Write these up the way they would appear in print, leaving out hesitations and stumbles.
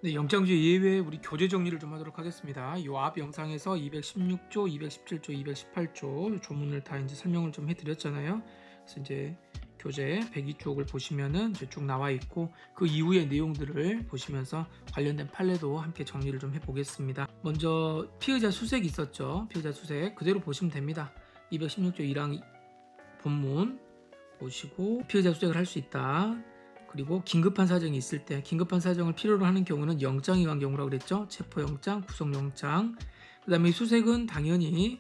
네, 영장주의 예외 우리 교재 정리를 좀 하도록 하겠습니다. 이 앞 영상에서 216조, 217조, 218조 조문을 다 이제 설명을 좀 해드렸잖아요. 그래서 이제 교재 102쪽을 보시면은 이제 쭉 나와 있고 그 이후의 내용들을 보시면서 관련된 판례도 함께 정리를 좀 해보겠습니다. 먼저 피의자 수색 있었죠. 피의자 수색 그대로 보시면 됩니다. 216조 1항 본문 보시고 피의자 수색을 할 수 있다. 그리고 긴급한 사정이 있을 때 긴급한 사정을 필요로 하는 경우는 영장이 관한 경우라고 그랬죠. 체포영장, 구속영장. 그 다음에 수색은 당연히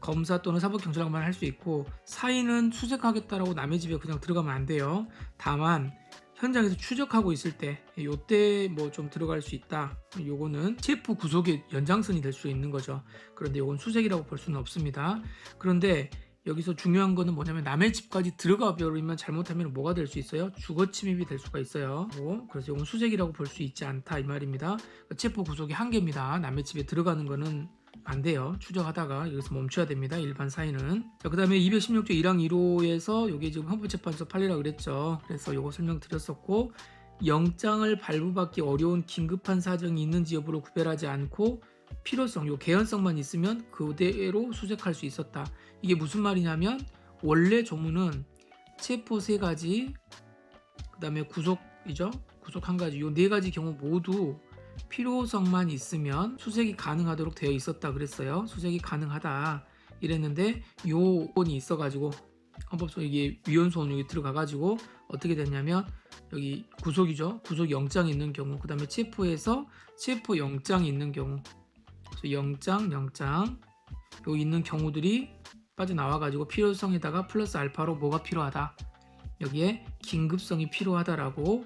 검사 또는 사법경찰관만 할 수 있고 사인은 수색하겠다라고 남의 집에 그냥 들어가면 안 돼요. 다만 현장에서 추적하고 있을 때 요때 뭐 좀 들어갈 수 있다. 요거는 체포 구속의 연장선이 될 수 있는 거죠. 그런데 요건 수색이라고 볼 수는 없습니다. 그런데 여기서 중요한 거는 뭐냐면 남의 집까지 들어가 버리면 잘못하면 뭐가 될 수 있어요? 주거 침입이 될 수가 있어요. 그래서 이건 수색이라고 볼 수 있지 않다 이 말입니다. 체포 구속의 한계입니다. 남의 집에 들어가는 거는 안 돼요. 추적하다가 여기서 멈춰야 됩니다. 일반 사인은. 자, 그다음에 216조 1항 1호에서 이게 지금 헌법재판소 판례라고 그랬죠. 그래서 요거 설명드렸었고 영장을 발부받기 어려운 긴급한 사정이 있는지 여부를 구별하지 않고 필요성, 요 개연성만 있으면 그대로 수색할 수 있었다. 이게 무슨 말이냐면 원래 조문은 체포 3가지, 그 다음에 구속이죠. 구속 1가지, 요 4가지 경우 모두 필요성만 있으면 수색이 가능하도록 되어 있었다 그랬어요. 수색이 가능하다 이랬는데 요건이 있어가지고 헌법소 이게 위헌소원 여기 들어가가지고 어떻게 됐냐면 여기 구속이죠. 구속 영장이 있는 경우, 그 다음에 체포해서 체포 영장이 있는 경우, 그래서 영장 요 있는 경우들이 빠져나와가지고 필요성에다가 플러스 알파로 뭐가 필요하다. 여기에 긴급성이 필요하다고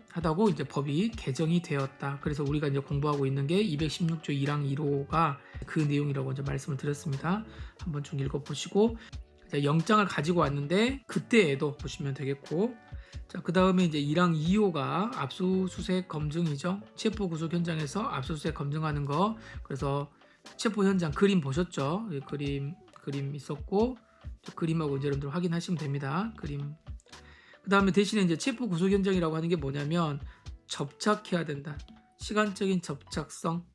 이제 법이 개정이 되었다. 그래서 우리가 이제 공부하고 있는 게 216조 1항 1호가 그 내용이라고 이제 말씀을 드렸습니다. 한번 좀 읽어보시고 영장을 가지고 왔는데 그때에도 보시면 되겠고, 자, 그 다음에 이제 1항 2호가 압수수색 검증이죠. 체포 구속 현장에서 압수수색 검증하는 거. 그래서 체포 현장 그림 보셨죠? 그림 있었고 그림하고 이제 여러분들 확인하시면 됩니다. 그림. 그 다음에 대신에 이제 체포 구속 현장이라고 하는 게 뭐냐면 접착해야 된다. 시간적인 접착성.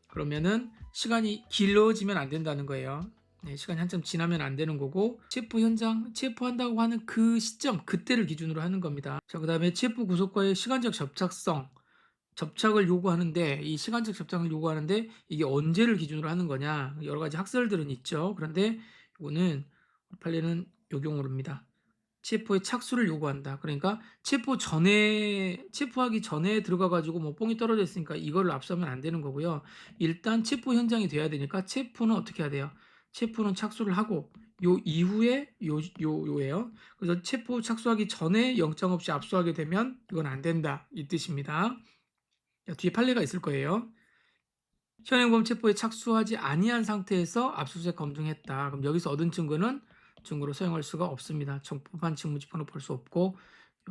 그러면은 시간이 길어지면 안 된다는 거예요. 네, 시간이 한참 지나면 안 되는 거고, 체포 현장, 체포한다고 하는 그 시점, 그때를 기준으로 하는 겁니다. 자, 그 다음에 체포 구속과의 시간적 접착성, 접착을 요구하는데, 이 시간적 접착을 요구하는데, 이게 언제를 기준으로 하는 거냐, 여러 가지 학설들은 있죠. 그런데 이거는 판례는 요 경우입니다. 체포의 착수를 요구한다. 그러니까 체포하기 전에 들어가가지고 뭐 뽕이 떨어져 있으니까 이거를 압수하면 안 되는 거고요. 일단 체포 현장이 돼야 되니까 체포는 어떻게 해야 돼요? 체포는 착수를 하고 요 이후에 요예요. 그래서 체포 착수하기 전에 영장 없이 압수하게 되면 이건 안 된다 이 뜻입니다. 뒤에 판례가 있을 거예요. 현행범 체포에 착수하지 아니한 상태에서 압수수색 검증했다. 그럼 여기서 얻은 증거는 증거로 사용할 수가 없습니다. 적법한 직무집행으로 볼 수 없고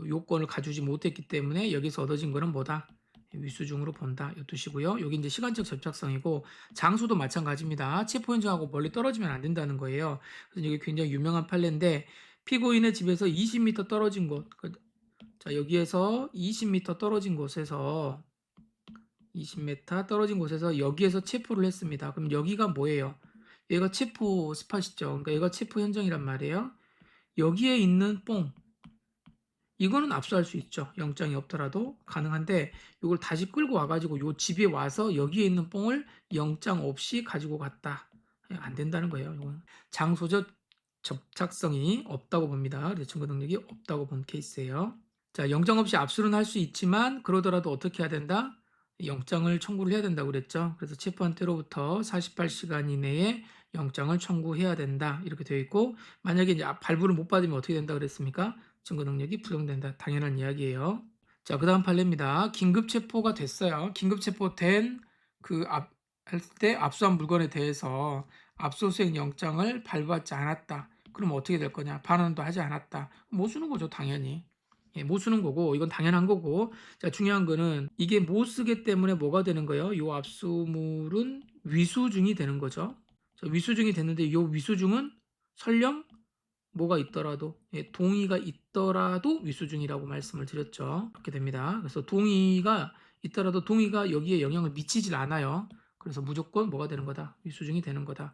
요건을 가지지 못했기 때문에 여기서 얻어진 거는 뭐다? 위수중으로 본다. 이 뜻이고요. 여기 이제 시간적 접착성이고 장소도 마찬가지입니다. 체포 현장하고 멀리 떨어지면 안 된다는 거예요. 그래서 이게 굉장히 유명한 판례인데 피고인의 집에서 20m 떨어진 곳, 자 여기에서 20m 떨어진 곳에서 20m 떨어진 곳에서 여기에서 체포를 했습니다. 그럼 여기가 뭐예요? 얘가 체포 스팟이죠. 그러니까 얘가 체포 현장이란 말이에요. 여기에 있는 뽕, 이거는 압수할 수 있죠. 영장이 없더라도 가능한데 이걸 다시 끌고 와가지고 요 집에 와서 여기에 있는 뽕을 영장 없이 가지고 갔다. 안 된다는 거예요. 이건 장소적 접착성이 없다고 봅니다. 그래서 증거 능력이 없다고 본 케이스예요. 자, 영장 없이 압수는 할 수 있지만 그러더라도 어떻게 해야 된다? 영장을 청구를 해야 된다고 그랬죠. 그래서 체포한 때로부터 48시간 이내에 영장을 청구해야 된다. 이렇게 되어 있고, 만약에 이제 발부를 못 받으면 어떻게 된다 그랬습니까? 증거 능력이 부정된다. 당연한 이야기예요. 자, 그 다음 판례입니다. 긴급 체포가 됐어요. 긴급 체포된 할 때 압수한 물건에 대해서 압수수색 영장을 발부하지 않았다. 그럼 어떻게 될 거냐? 반환도 하지 않았다. 못 쓰는 거죠, 당연히. 예, 못 쓰는 거고, 이건 당연한 거고. 자, 중요한 거는 이게 못 쓰기 때문에 뭐가 되는 거예요? 요 압수물은 위수중이 되는 거죠. 자, 위수중이 됐는데 요 위수중은 설령 뭐가 있더라도, 동의가 있더라도 위수중이라고 말씀을 드렸죠. 그렇게 됩니다. 그래서 동의가 있더라도 동의가 여기에 영향을 미치질 않아요. 그래서 무조건 뭐가 되는 거다? 위수증이 되는 거다.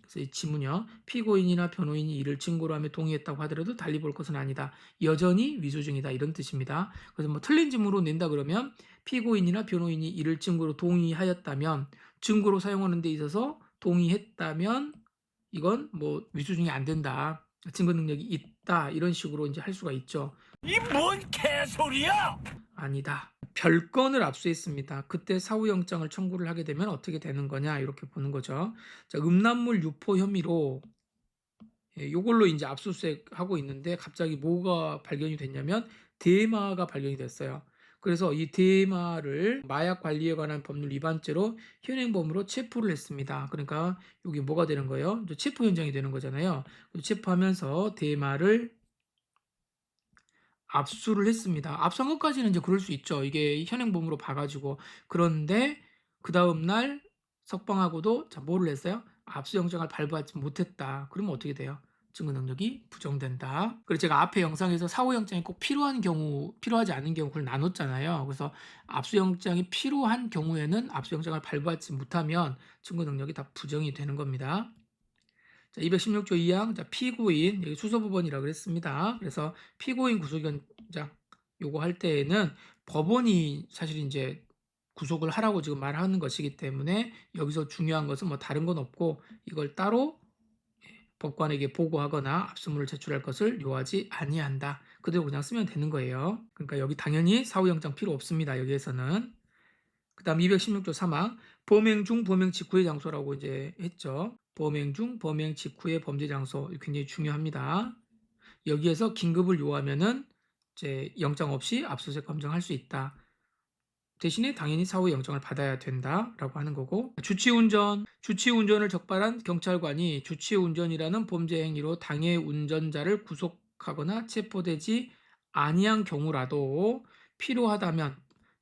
그래서 이 지문요. 피고인이나 변호인이 이를 증거로 하며 동의했다고 하더라도 달리 볼 것은 아니다. 여전히 위조증이다. 이런 뜻입니다. 그래서 뭐 틀린 지문으로 낸다 그러면 피고인이나 변호인이 이를 증거로 동의하였다면 증거로 사용하는 데 있어서 동의했다면 이건 뭐 위조증이 안 된다. 증거 능력이 있다. 이런 식으로 이제 할 수가 있죠. 이 뭔 개소리야! 아니다. 별건을 압수했습니다. 그때 사후영장을 청구를 하게 되면 어떻게 되는 거냐 이렇게 보는 거죠. 자, 음란물 유포 혐의로 요걸로 이제 압수수색하고 있는데 갑자기 뭐가 발견이 됐냐면 대마가 발견이 됐어요. 그래서 이 대마를 마약 관리에 관한 법률 위반죄로 현행범으로 체포를 했습니다. 그러니까 여기 뭐가 되는 거예요? 체포 현장이 되는 거잖아요. 체포하면서 대마를 압수를 했습니다. 압수한 것까지는 이제 그럴 수 있죠. 이게 현행범으로 봐가지고. 그런데 그 다음날 석방하고도 자 뭐를 했어요? 압수영장을 발부하지 못했다. 그러면 어떻게 돼요? 증거 능력이 부정된다. 그래서 제가 앞에 영상에서 사후영장이 꼭 필요한 경우, 필요하지 않은 경우 그걸 나눴잖아요. 그래서 압수영장이 필요한 경우에는 압수영장을 발부하지 못하면 증거 능력이 다 부정이 되는 겁니다. 자, 216조 2항 자, 피고인 여기 수소법원이라고 그랬습니다. 그래서 피고인 구속영장 요거 할 때에는 법원이 사실 이제 구속을 하라고 지금 말하는 것이기 때문에 여기서 중요한 것은 뭐 다른 건 없고 이걸 따로 법관에게 보고하거나 압수문을 제출할 것을 요하지 아니한다. 그대로 그냥 쓰면 되는 거예요. 그러니까 여기 당연히 사후영장 필요 없습니다. 여기에서는. 그 다음 216조 3항 범행 중 범행 직후의 장소라고 이제 했죠. 범행 중 범행 직후의 범죄 장소 굉장히 중요합니다. 여기에서 긴급을 요하면은 이제 영장 없이 압수수색 검증할 수 있다. 대신에 당연히 사후 영장을 받아야 된다라고 하는 거고 주치운전을 적발한 경찰관이 주치운전이라는 범죄 행위로 당해 운전자를 구속하거나 체포되지 아니한 경우라도 필요하다면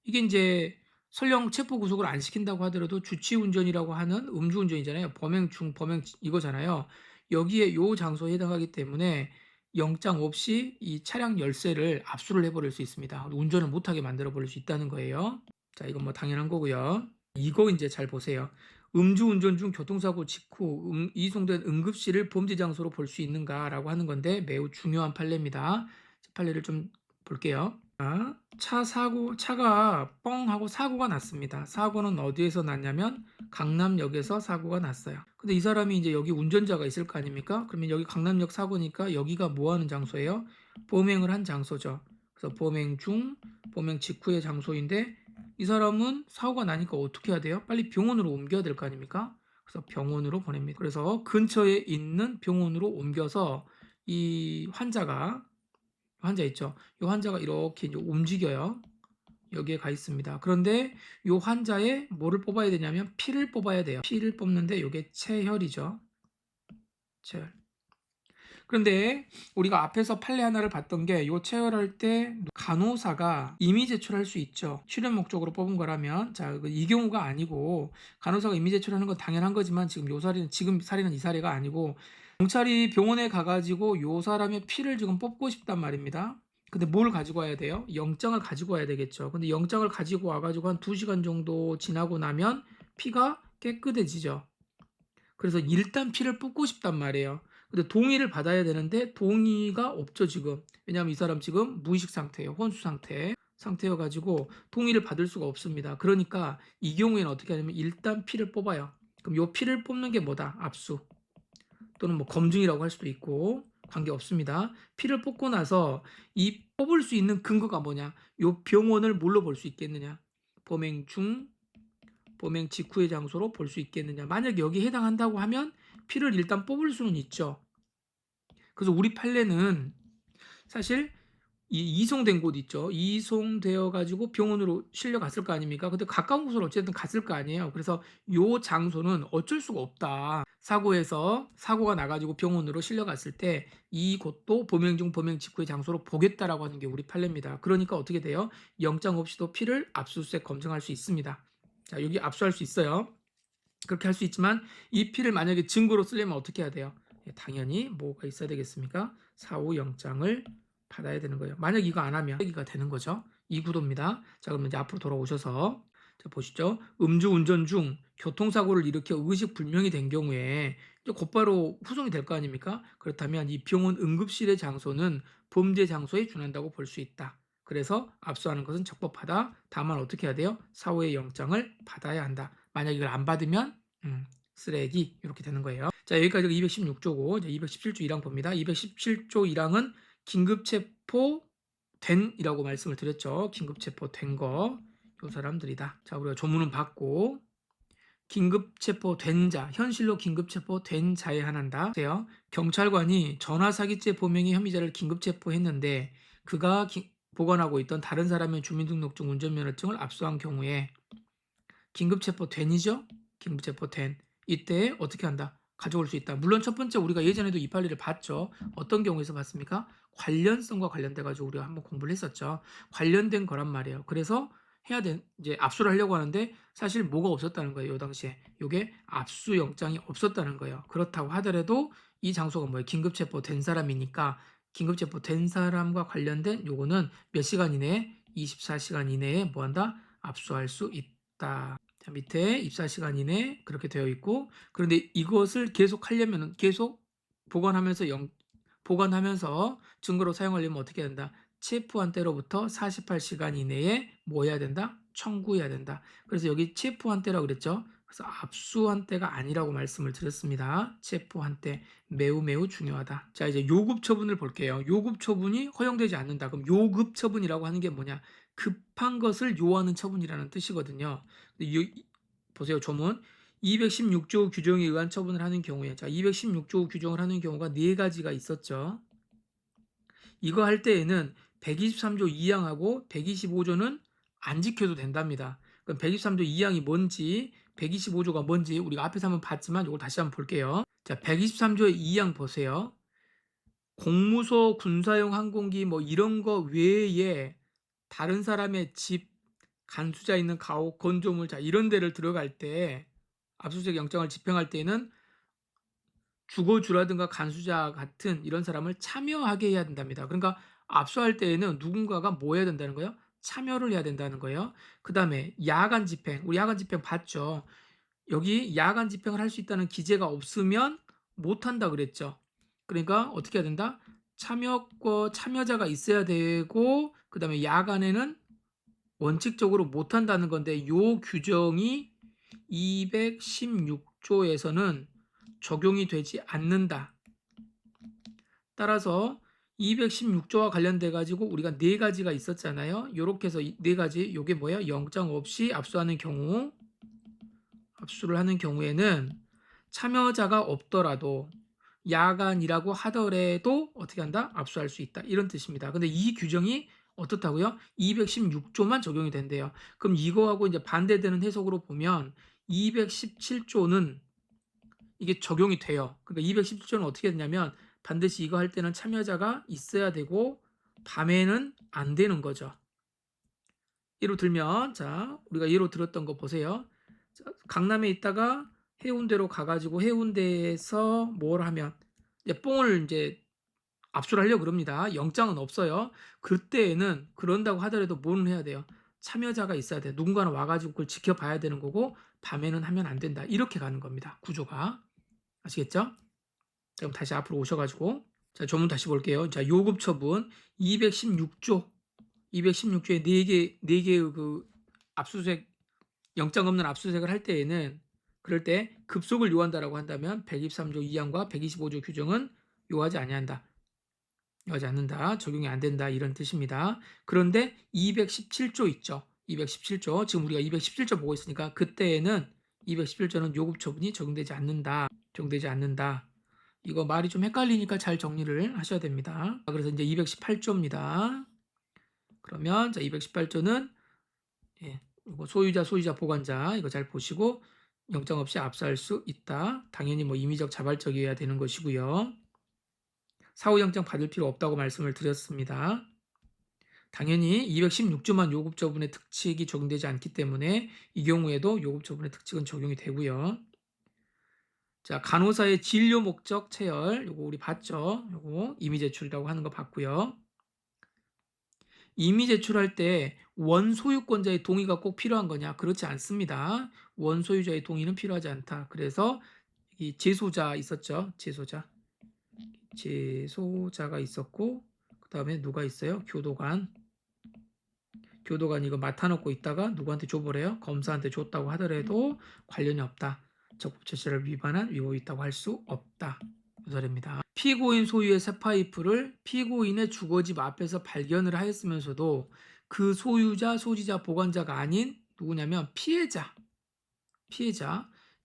이게 이제 설령 체포 구속을 안 시킨다고 하더라도 주치운전이라고 하는 음주운전이잖아요. 범행 중 범행 이거잖아요. 여기에 요 장소에 해당하기 때문에 영장 없이 이 차량 열쇠를 압수를 해버릴 수 있습니다. 운전을 못하게 만들어 버릴 수 있다는 거예요. 자, 이건 뭐 당연한 거고요. 이거 이제 잘 보세요. 음주운전 중 교통사고 직후 이송된 응급실을 범죄 장소로 볼 수 있는가라고 하는 건데 매우 중요한 판례입니다. 판례를 좀 볼게요. 차가 뻥 하고 사고가 났습니다. 사고는 어디에서 났냐면 강남역에서 사고가 났어요. 근데 이 사람이 이제 여기 운전자가 있을 거 아닙니까? 그러면 여기 강남역 사고니까 여기가 뭐 하는 장소예요? 범행을 한 장소죠. 그래서 범행 중, 범행 직후의 장소인데 이 사람은 사고가 나니까 어떻게 해야 돼요? 빨리 병원으로 옮겨야 될 거 아닙니까? 그래서 병원으로 보냅니다. 그래서 근처에 있는 병원으로 옮겨서 이 환자 있죠. 이 환자가 이렇게 이제 움직여요. 여기에 가 있습니다. 그런데 이 환자의 뭐를 뽑아야 되냐면 피를 뽑아야 돼요. 피를 뽑는데 이게 체혈이죠. 체혈. 그런데 우리가 앞에서 판례 하나를 봤던 게 이 체혈할 때 간호사가 임의 제출할 수 있죠. 출연 목적으로 뽑은 거라면 이 경우가 아니고 간호사가 임의 제출하는 건 당연한 거지만 지금 사례는 이 사례가 아니고 경찰이 병원에 가가지고 요 사람의 피를 지금 뽑고 싶단 말입니다. 근데 뭘 가지고 와야 돼요? 영장을 가지고 와야 되겠죠. 근데 영장을 가지고 와가지고 한 2시간 정도 지나고 나면 피가 깨끗해지죠. 그래서 일단 피를 뽑고 싶단 말이에요. 근데 동의를 받아야 되는데 동의가 없죠 지금. 왜냐하면 이 사람 지금 무의식 상태예요. 혼수 상태여가지고 동의를 받을 수가 없습니다. 그러니까 이 경우에는 어떻게 하냐면 일단 피를 뽑아요. 그럼 요 피를 뽑는 게 뭐다? 압수 또는 뭐 검증이라고 할 수도 있고 관계없습니다. 피를 뽑고 나서 이 뽑을 수 있는 근거가 뭐냐? 요 병원을 뭘로 볼 수 있겠느냐? 범행 중 범행 직후의 장소로 볼 수 있겠느냐. 만약 여기에 해당한다고 하면 피를 일단 뽑을 수는 있죠. 그래서 우리 판례는 사실 이송된 곳 있죠. 이송되어 가지고 병원으로 실려갔을 거 아닙니까? 근데 가까운 곳으로 어쨌든 갔을 거 아니에요. 그래서 요 장소는 어쩔 수가 없다. 사고가 나가지고 병원으로 실려갔을 때 이곳도 범행 중 범행 직후의 장소로 보겠다라고 하는 게 우리 판례입니다. 그러니까 어떻게 돼요? 영장 없이도 피를 압수수색 검증할 수 있습니다. 자, 여기 압수할 수 있어요. 그렇게 할 수 있지만 이 피를 만약에 증거로 쓰려면 어떻게 해야 돼요? 당연히 뭐가 있어야 되겠습니까? 사후 영장을 받아야 되는 거예요. 만약 이거 안 하면 얘기가 되는 거죠. 이 구도입니다. 자, 그러면 이제 앞으로 돌아오셔서 자, 보시죠. 음주운전 중 교통사고를 일으켜 의식불명이 된 경우에 이제 곧바로 후송이 될 거 아닙니까? 그렇다면 이 병원 응급실의 장소는 범죄 장소에 준한다고 볼 수 있다. 그래서 압수하는 것은 적법하다. 다만 어떻게 해야 돼요? 사후의 영장을 받아야 한다. 만약 이걸 안 받으면 쓰레기 이렇게 되는 거예요. 자, 여기까지가 216조고 이제 217조 1항 봅니다. 217조 1항은 긴급체포 된이라고 말씀을 드렸죠. 긴급체포된 거, 요 사람들이다. 자, 우리가 조문은 받고 긴급체포된 자, 현실로 긴급체포된 자에 한한다. 보세요. 경찰관이 전화사기죄 범행의 혐의자를 긴급체포했는데 그가 보관하고 있던 다른 사람의 주민등록증, 운전면허증을 압수한 경우에 긴급체포된이죠. 긴급체포된 이때 어떻게 한다? 가져올 수 있다. 물론 첫 번째 우리가 예전에도 이 판례를 봤죠. 어떤 경우에서 봤습니까? 관련성과 관련돼 가지고 우리가 한번 공부를 했었죠. 관련된 거란 말이에요. 그래서 해야 돼. 이제 압수를 하려고 하는데 사실 뭐가 없었다는 거예요. 요 당시에. 요게 압수 영장이 없었다는 거예요. 그렇다고 하더라도 이 장소가 뭐예요? 긴급체포된 사람이니까 긴급체포된 사람과 관련된 요거는 몇 시간 이내에 24시간 이내에 뭐 한다? 압수할 수 있다. 자, 밑에 입사 시간 이내 그렇게 되어 있고, 그런데 이것을 계속 하려면 계속 보관하면서 보관하면서 증거로 사용하려면 어떻게 해야 된다? 체포한 때로부터 48시간 이내에 뭐 해야 된다? 청구해야 된다. 그래서 여기 체포한 때라고 그랬죠. 그래서 압수한 때가 아니라고 말씀을 드렸습니다. 체포한 때 매우 매우 중요하다. 자, 이제 요급 처분을 볼게요. 요급 처분이 허용되지 않는다. 그럼 요급 처분이라고 하는 게 뭐냐? 급한 것을 요하는 처분이라는 뜻이거든요. 보세요. 조문 216조 규정에 의한 처분을 하는 경우에, 자, 216조 규정을 하는 경우가 네 가지가 있었죠. 이거 할 때에는 123조 2항하고 125조는 안 지켜도 된답니다. 그럼 123조 2항이 뭔지, 125조가 뭔지 우리가 앞에서 한번 봤지만 이걸 다시 한번 볼게요. 자, 123조의 2항 보세요. 공무소, 군사용 항공기 뭐 이런 거 외에 다른 사람의 집, 간수자 있는 가옥, 건조물, 자, 이런 데를 들어갈 때 압수수색 영장을 집행할 때는 주거주라든가 간수자 같은 이런 사람을 참여하게 해야 된답니다. 그러니까 압수할 때에는 누군가가 뭐 해야 된다는 거예요? 참여를 해야 된다는 거예요. 그 다음에 야간 집행, 우리 야간 집행 봤죠? 여기 야간 집행을 할 수 있다는 기재가 없으면 못한다 그랬죠. 그러니까 어떻게 해야 된다? 참여자가 있어야 되고, 그 다음에 야간에는 원칙적으로 못한다는 건데, 요 규정이 216조에서는 적용이 되지 않는다. 따라서 216조와 관련돼 가지고 우리가 네 가지가 있었잖아요. 요렇게 해서 네 가지, 요게 뭐야? 영장 없이 압수하는 경우, 압수를 하는 경우에는 참여자가 없더라도 야간이라고 하더라도 어떻게 한다? 압수할 수 있다. 이런 뜻입니다. 근데 이 규정이 어떻다고요? 216조만 적용이 된대요. 그럼 이거하고 이제 반대되는 해석으로 보면 217조는 이게 적용이 돼요. 그러니까 217조는 어떻게 되냐면 반드시 이거 할 때는 참여자가 있어야 되고 밤에는 안 되는 거죠. 예로 들면, 자, 우리가 예로 들었던 거 보세요. 자, 강남에 있다가 해운대로 가가지고 해운대에서 뭘 하면 이제 뽕을 이제 압수를 하려고 그럽니다. 영장은 없어요. 그때에는 그런다고 하더라도 뭐는 해야 돼요? 참여자가 있어야 돼. 누군가는 와가지고 그걸 지켜봐야 되는 거고 밤에는 하면 안 된다. 이렇게 가는 겁니다. 구조가. 아시겠죠? 그럼 다시 앞으로 오셔가지고 자, 조문 다시 볼게요. 자, 요급 처분 216조 216조에 네 개의 그 압수수색 영장 없는 압수수색을 할 때에는 그럴 때 급속을 요한다라고 한다면 123조 2항과 125조 규정은 요하지 아니한다. 요하지 않는다. 적용이 안 된다. 이런 뜻입니다. 그런데 217조 있죠. 217조. 지금 우리가 217조 보고 있으니까 그때에는 217조는 요급 처분이 적용되지 않는다. 적용되지 않는다. 이거 말이 좀 헷갈리니까 잘 정리를 하셔야 됩니다. 그래서 이제 218조입니다. 그러면 자 218조는 이거 소유자, 보관자 이거 잘 보시고 영장 없이 압수할 수 있다. 당연히 뭐 임의적 자발적이어야 되는 것이고요. 사후영장 받을 필요 없다고 말씀을 드렸습니다. 당연히 216조만 요급처분의 특칙이 적용되지 않기 때문에 이 경우에도 요급처분의 특칙은 적용이 되고요. 자, 간호사의 진료 목적 체열, 요거 우리 봤죠? 요거 임의 제출이라고 하는 거 봤고요. 이미 제출할 때 원소유권자의 동의가 꼭 필요한 거냐? 그렇지 않습니다. 원소유자의 동의는 필요하지 않다. 그래서 이 제소자 있었죠? 제소자가 있었고 그다음에 누가 있어요? 교도관 이거 맡아놓고 있다가 누구한테 줘버려요? 검사한테 줬다고 하더라도 관련이 없다. 적법 절차를 위반한 위법이 있다고 할 수 없다. 그 소리입니다. 피고인 소유의 새파이프를 피고인의 주거집 앞에서 발견을 하였으면서도 그 소유자, 소지자, 보관자가 아닌 누구냐면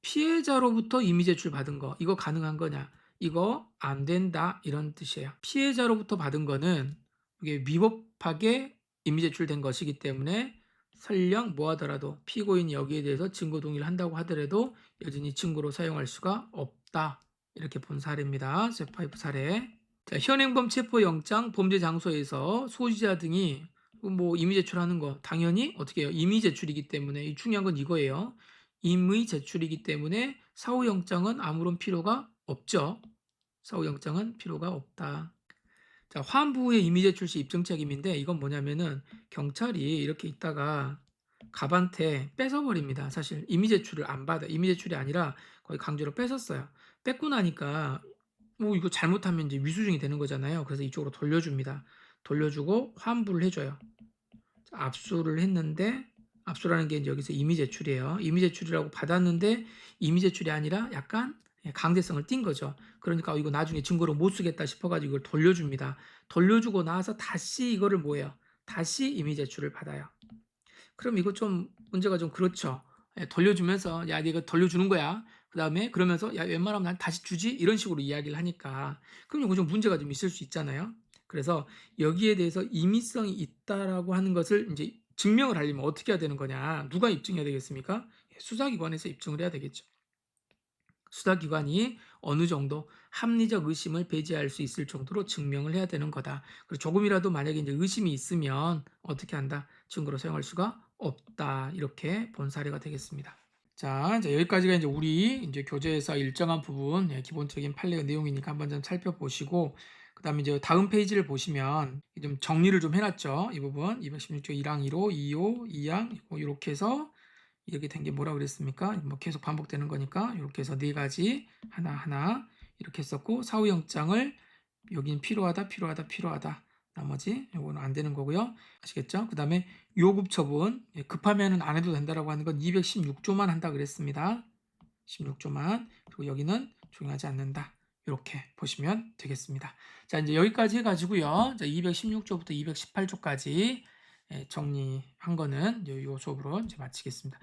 피해자로부터 이미 제출 받은 거 이거 가능한 거냐? 이거 안 된다 이런 뜻이에요. 피해자로부터 받은 거는 이게 위법하게 이미 제출된 것이기 때문에 설령 뭐 하더라도 피고인이 여기에 대해서 증거 동의를 한다고 하더라도 여전히 증거로 사용할 수가 없다. 이렇게 본 사례입니다. 쇠파이프 사례. 자, 현행범 체포영장 범죄 장소에서 소지자 등이 뭐 이미 제출하는 거 당연히 어떻게 해요? 이미 제출이기 때문에 중요한 건 이거예요. 임의 제출이기 때문에 사후영장은 아무런 필요가 없죠. 사후영장은 필요가 없다. 자, 환부 후에 이미 제출 시 입증 책임인데 이건 뭐냐면은 경찰이 이렇게 있다가 갑한테 뺏어버립니다. 사실 이미 제출을 안 받아. 이미 제출이 아니라 거의 강제로 뺏었어요. 뺏고 나니까 뭐 이거 잘못하면 이제 위수증이 되는 거잖아요. 그래서 이쪽으로 돌려줍니다. 돌려주고 환부를 해줘요. 자, 압수를 했는데 압수라는 게 이제 여기서 이미 제출이에요. 이미 제출이라고 받았는데 이미 제출이 아니라 약간 강제성을 띈 거죠. 그러니까 이거 나중에 증거로 못 쓰겠다 싶어가지고 이걸 돌려줍니다. 돌려주고 나서 다시 이거를 뭐예요? 다시 이미 제출을 받아요. 그럼 이거 좀 문제가 좀 그렇죠. 돌려주면서 야 네가 돌려주는 거야. 그 다음에 그러면서 야 웬만하면 난 다시 주지 이런 식으로 이야기를 하니까 그럼 이거 좀 문제가 좀 있을 수 있잖아요. 그래서 여기에 대해서 임의성이 있다라고 하는 것을 이제 증명을 하려면 어떻게 해야 되는 거냐? 누가 입증해야 되겠습니까? 수사기관에서 입증을 해야 되겠죠. 수사기관이 어느 정도 합리적 의심을 배제할 수 있을 정도로 증명을 해야 되는 거다. 그리고 조금이라도 만약에 이제 의심이 있으면 어떻게 한다? 증거로 사용할 수가 없다. 이렇게 본 사례가 되겠습니다. 자, 이제 여기까지가 이제 우리 이제 교재에서 일정한 부분, 기본적인 판례의 내용이니까 한번 좀 살펴보시고, 그 다음에 이제 다음 페이지를 보시면 좀 정리를 좀 해놨죠. 이 부분 216조 1항 1호, 2호, 2항 이렇게 해서 이렇게 된 게 뭐라 그랬습니까? 뭐 계속 반복되는 거니까 이렇게 해서 네 가지 하나하나 이렇게 했었고 사후영장을 여기는 필요하다. 나머지 요거는 안 되는 거고요. 아시겠죠? 그 다음에 요급 처분 급하면은 안 해도 된다라고 하는 건 216조만 한다 그랬습니다. 16조만 그리고 여기는 적용하지 않는다. 이렇게 보시면 되겠습니다. 자 이제 여기까지 해가지고요. 216조부터 218조까지 정리한 거는 요 수업으로 이제 마치겠습니다.